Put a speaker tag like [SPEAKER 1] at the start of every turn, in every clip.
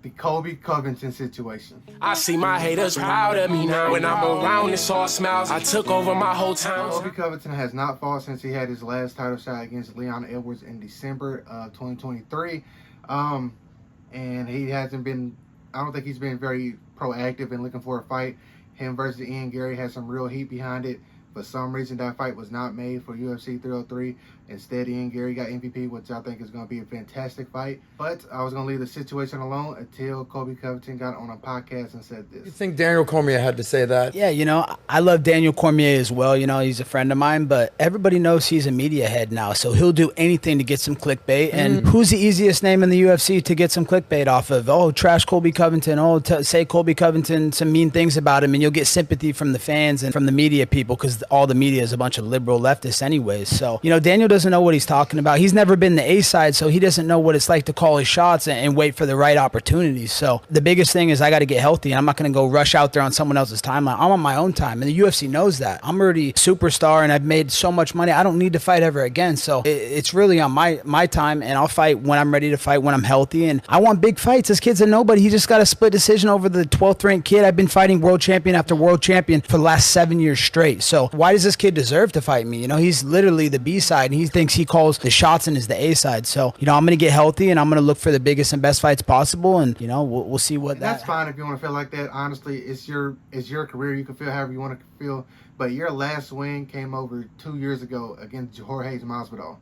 [SPEAKER 1] the Colby Covington situation.
[SPEAKER 2] I see my haters proud of me now. When I'm around, it's all smiles. I took over my whole town.
[SPEAKER 1] Colby Covington has not fought since he had his last title shot against Leon Edwards in December of 2023. And he hasn't been, I don't think he's been very proactive in looking for a fight. Him versus Ian Gary had some real heat behind it. For some reason, that fight was not made for UFC 303. Instead, Ian Gary got MVP, which I think is going to be a fantastic fight. But I was going to leave the situation alone until Colby Covington got on a podcast and said this.
[SPEAKER 3] You think Daniel Cormier had to say that?
[SPEAKER 4] Yeah, you know, I love Daniel Cormier as well. You know, he's a friend of mine, but everybody knows he's a media head now, so he'll do anything to get some clickbait. And who's the easiest name in the UFC to get some clickbait off of? Oh, trash Colby Covington. Oh, say Colby Covington some mean things about him, and you'll get sympathy from the fans and from the media people because all the media is a bunch of liberal leftists anyways. So, you know, Daniel doesn't know what he's talking about. He's never been the A side, so he doesn't know what it's like to call his shots and wait for the right opportunities. So the biggest thing is I got to get healthy, and I'm not going to go rush out there on someone else's timeline. I'm on my own time, and the UFC knows that. I'm already a superstar, and I've made so much money. I don't need to fight ever again. So it's really on my time, and I'll fight when I'm ready to fight, when I'm healthy. And I want big fights. This kid's a nobody. He just got a split decision over the 12th ranked kid. I've been fighting world champion after world champion for the last 7 years straight. So why does this kid deserve to fight me? You know, he's literally the B side, and he thinks he calls the shots and is the A side. So, you know, I'm going to get healthy, and I'm going to look for the biggest and best fights possible, and, you know, we'll see what
[SPEAKER 1] That's fine if you want to feel like that. Honestly, it's your career. You can feel however you want to feel. But your last win came over 2 years ago against Jorge Masvidal.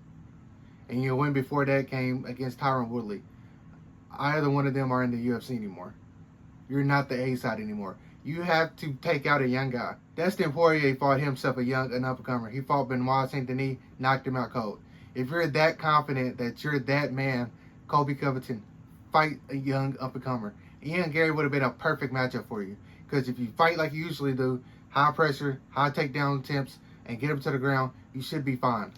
[SPEAKER 1] And your win before that came against Tyron Woodley. Either one of them are in the UFC anymore. You're not the A side anymore. You have to take out a young guy. Dustin Poirier fought himself an up-and-comer. He fought Benoit Saint Denis, knocked him out cold. If you're that confident that you're that man, Colby Covington, fight a young up-and-comer. Ian Gary would have been a perfect matchup for you. Because if you fight like you usually do, high pressure, high takedown attempts, and get him to the ground, you should be fine.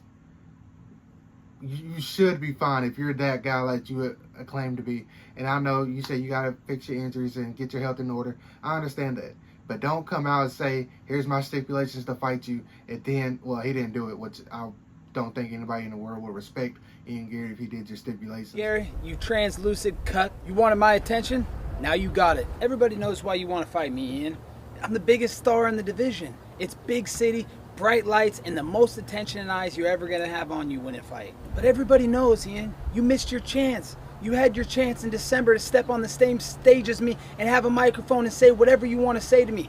[SPEAKER 1] You should be fine if you're that guy like you claim to be. And I know you say you got to fix your injuries and get your health in order. I understand that. But don't come out and say, here's my stipulations to fight you. And then, well, he didn't do it, which I don't think anybody in the world would respect Ian Gary if he did your stipulations.
[SPEAKER 4] Gary, you translucent cuck. You wanted my attention? Now you got it. Everybody knows why you want to fight me, Ian. I'm the biggest star in the division. It's big city, bright lights, and the most attention and eyes you're ever going to have on you when it fight. But everybody knows, Ian, you missed your chance. You had your chance in December to step on the same stage as me and have a microphone and say whatever you want to say to me.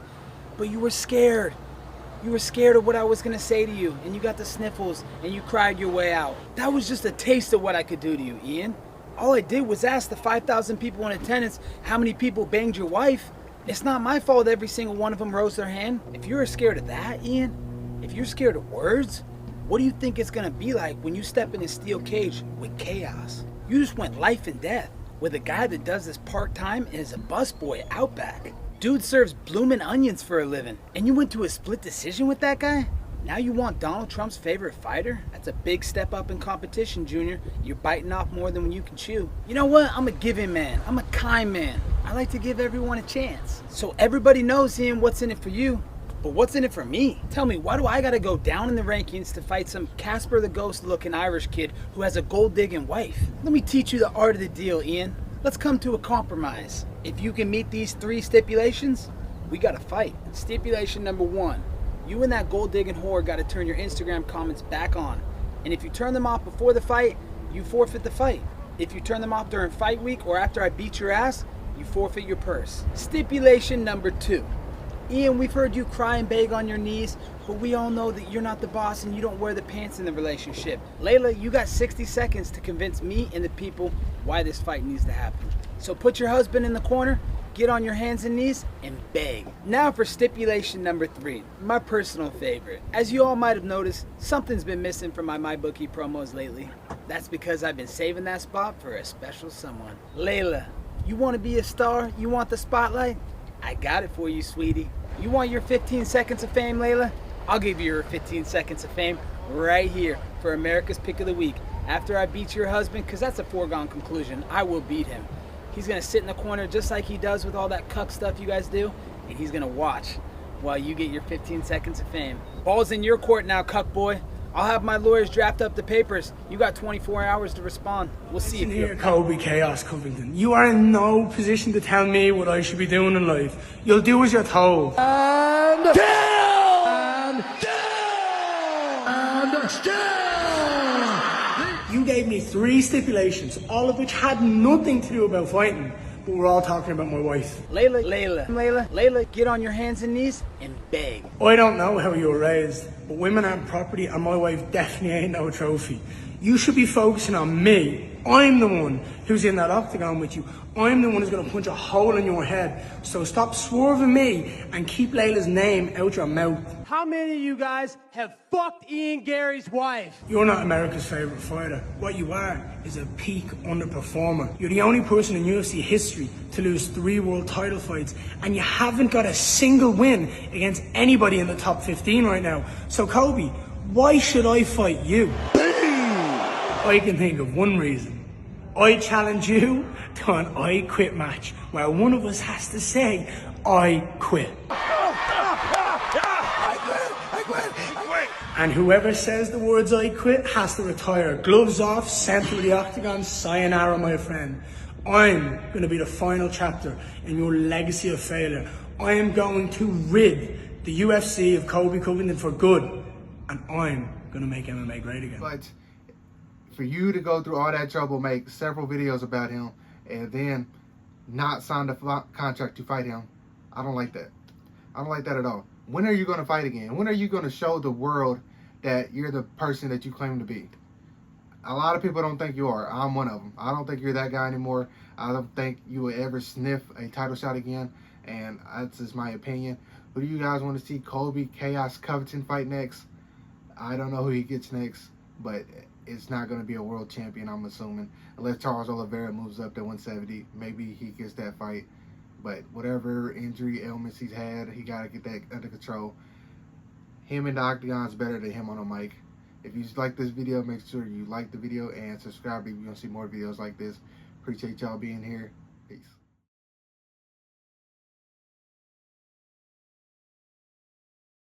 [SPEAKER 4] But you were scared. You were scared of what I was going to say to you, and you got the sniffles, and you cried your way out. That was just a taste of what I could do to you, Ian. All I did was ask the 5,000 people in attendance how many people banged your wife. It's not my fault every single one of them rose their hand. If you're scared of that, Ian, if you're scared of words, what do you think it's going to be like when you step in a steel cage with chaos? You just went life and death with a guy that does this part-time and is a busboy Outback. Dude serves bloomin' onions for a living, and you went to a split decision with that guy? Now you want Donald Trump's favorite fighter? That's a big step up in competition, Junior. You're biting off more than you can chew. You know what? I'm a giving man. I'm a kind man. I like to give everyone a chance. So everybody knows, Ian, what's in it for you. But what's in it for me? Tell me, why do I gotta go down in the rankings to fight some Casper the Ghost looking Irish kid who has a gold digging wife? Let me teach you the art of the deal, Ian. Let's come to a compromise. If you can meet these 3 stipulations, we gotta fight. Stipulation number 1, you and that gold digging whore gotta turn your Instagram comments back on. And if you turn them off before the fight, you forfeit the fight. If you turn them off during fight week or after I beat your ass, you forfeit your purse. Stipulation number 2. Ian, we've heard you cry and beg on your knees, but we all know that you're not the boss and you don't wear the pants in the relationship. Layla, you got 60 seconds to convince me and the people why this fight needs to happen. So put your husband in the corner, get on your hands and knees, and beg. Now for stipulation number 3, my personal favorite. As you all might have noticed, something's been missing from my MyBookie promos lately. That's because I've been saving that spot for a special someone. Layla, you want to be a star? You want the spotlight? I got it for you, sweetie. You want your 15 seconds of fame, Layla? I'll give you your 15 seconds of fame right here for America's Pick of the Week. After I beat your husband, because that's a foregone conclusion, I will beat him. He's going to sit in the corner just like he does with all that cuck stuff you guys do, and he's going to watch while you get your 15 seconds of fame. Ball's in your court now, cuck boy. I'll have my lawyers draft up the papers. You got 24 hours to respond. We'll see if
[SPEAKER 5] Here, Colby Covington. You are in no position to tell me what I should be doing in life. You'll do as you're told.
[SPEAKER 3] And
[SPEAKER 5] You gave me 3 stipulations, all of which had nothing to do about fighting, but we're all talking about my wife.
[SPEAKER 4] Layla, get on your hands and knees and beg.
[SPEAKER 5] I don't know how you were raised, but women aren't property and my wife definitely ain't no trophy. You should be focusing on me. I'm the one who's in that octagon with you. I'm the one who's going to punch a hole in your head. So stop swerving me and keep Layla's name out your mouth.
[SPEAKER 6] How many of you guys have fucked Ian Gary's wife?
[SPEAKER 5] You're not America's favorite fighter. What you are is a peak underperformer. You're the only person in UFC history to lose 3 world title fights, and you haven't got a single win against anybody in the top 15 right now. So Colby, why should I fight you? I can think of one reason. I challenge you to an I quit match where one of us has to say, I quit. And whoever says the words I quit has to retire. Gloves off, center of the octagon, sayonara, my friend. I'm going to be the final chapter in your legacy of failure. I am going to rid the UFC of Colby Covington for good. And I'm going to make MMA great again.
[SPEAKER 1] But for you to go through all that trouble, make several videos about him, and then not sign the contract to fight him, I don't like that. I don't like that at all. When are you going to fight again? When are you going to show the world that you're the person that you claim to be? A lot of people don't think you are. I'm one of them. I don't think you're that guy anymore. I don't think you will ever sniff a title shot again, and that's just my opinion. Who do you guys want to see Colby Covington fight next? I don't know who he gets next, but it's not going to be a world champion, I'm assuming. Unless Charles Oliveira moves up to 170. Maybe he gets that fight. But whatever injury, ailments he's had, he got to get that under control. Him in the octagon is better than him on a mic. If you like this video, make sure you like the video and subscribe if you want to see more videos like this. Appreciate y'all being here.